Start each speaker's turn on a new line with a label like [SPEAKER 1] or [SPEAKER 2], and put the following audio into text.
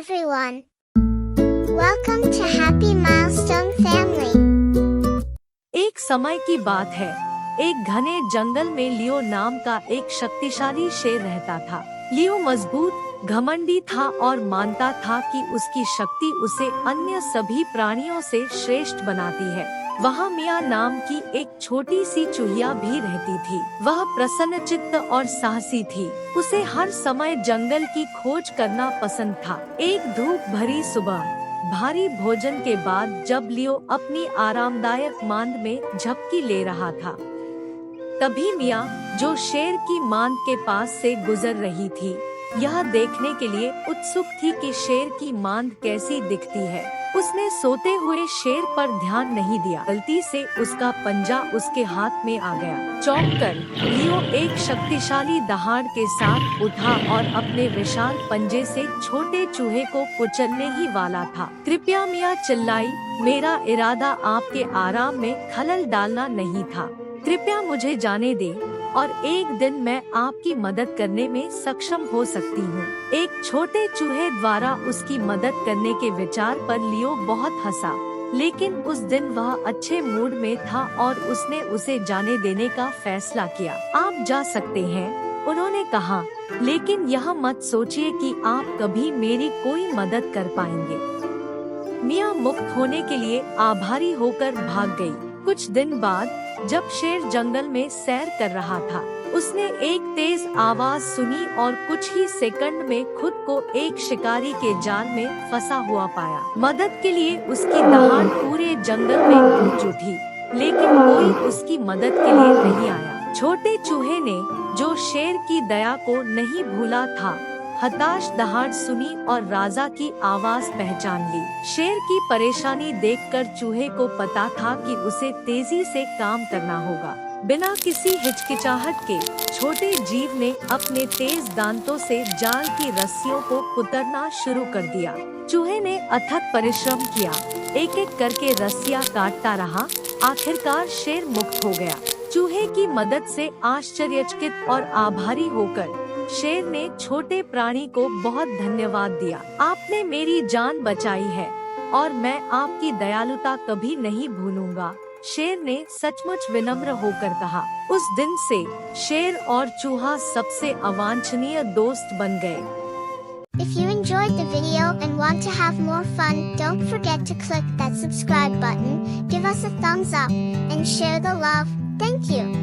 [SPEAKER 1] everyone. Welcome to Happy Milestone Family.
[SPEAKER 2] एक समय की बात है, एक घने जंगल में लियो नाम का एक शक्तिशाली शेर रहता था। लियो मजबूत, घमंडी था और मानता था कि उसकी शक्ति उसे अन्य सभी प्राणियों से श्रेष्ठ बनाती है। वहाँ मिया नाम की एक छोटी सी चूहिया भी रहती थी। वह प्रसन्नचित्त और साहसी थी। उसे हर समय जंगल की खोज करना पसंद था। एक धूप भरी सुबह, भारी भोजन के बाद जब लियो अपनी आरामदायक मांद में झपकी ले रहा था, तभी मिया, जो शेर की मांद के पास से गुजर रही थी, यह देखने के लिए उत्सुक थी कि शेर की मांद कैसी दिखती है। उसने सोते हुए शेर पर ध्यान नहीं दिया। गलती से उसका पंजा उसके हाथ में आ गया। चौंक कर लियो एक शक्तिशाली दहाड़ के साथ उठा और अपने विशाल पंजे से छोटे चूहे को कुचलने ही वाला था। कृपया, मिया चिल्लाई, मेरा इरादा आपके आराम में खलल डालना नहीं था। कृपया मुझे जाने दे और एक दिन मैं आपकी मदद करने में सक्षम हो सकती हूँ। एक छोटे चूहे द्वारा उसकी मदद करने के विचार पर लियो बहुत हंसा, लेकिन उस दिन वह अच्छे मूड में था और उसने उसे जाने देने का फैसला किया। आप जा सकते हैं, उन्होंने कहा, लेकिन यह मत सोचिए कि आप कभी मेरी कोई मदद कर पाएंगे। मिया मुक्त होने के लिए आभारी होकर भाग गई। कुछ दिन बाद जब शेर जंगल में सैर कर रहा था, उसने एक तेज आवाज सुनी और कुछ ही सेकंड में खुद को एक शिकारी के जाल में फंसा हुआ पाया। मदद के लिए उसकी दहाड़ पूरे जंगल में गूंज उठी, लेकिन कोई उसकी मदद के लिए नहीं आया। छोटे चूहे ने, जो शेर की दया को नहीं भूला था, हताश दहाड़ सुनी और राजा की आवाज पहचान ली। शेर की परेशानी देखकर चूहे को पता था कि उसे तेजी से काम करना होगा। बिना किसी हिचकिचाहट के छोटे जीव ने अपने तेज दांतों से जाल की रस्सियों को कुतरना शुरू कर दिया। चूहे ने अथक परिश्रम किया, एक एक करके रस्सियां काटता रहा। आखिरकार शेर मुक्त हो गया। चूहे की मदद से आश्चर्यचकित और आभारी होकर शेर ने छोटे प्राणी को बहुत धन्यवाद दिया। आपने मेरी जान बचाई है और मैं आपकी दयालुता कभी नहीं भूलूंगा, शेर ने सचमुच विनम्र होकर कहा। उस दिन से शेर और चूहा सबसे अवांछनीय दोस्त बन गए।
[SPEAKER 1] If you enjoyed the video and want to have more fun, don't forget to click that subscribe button, give us a thumbs up, and share the love. Thank you.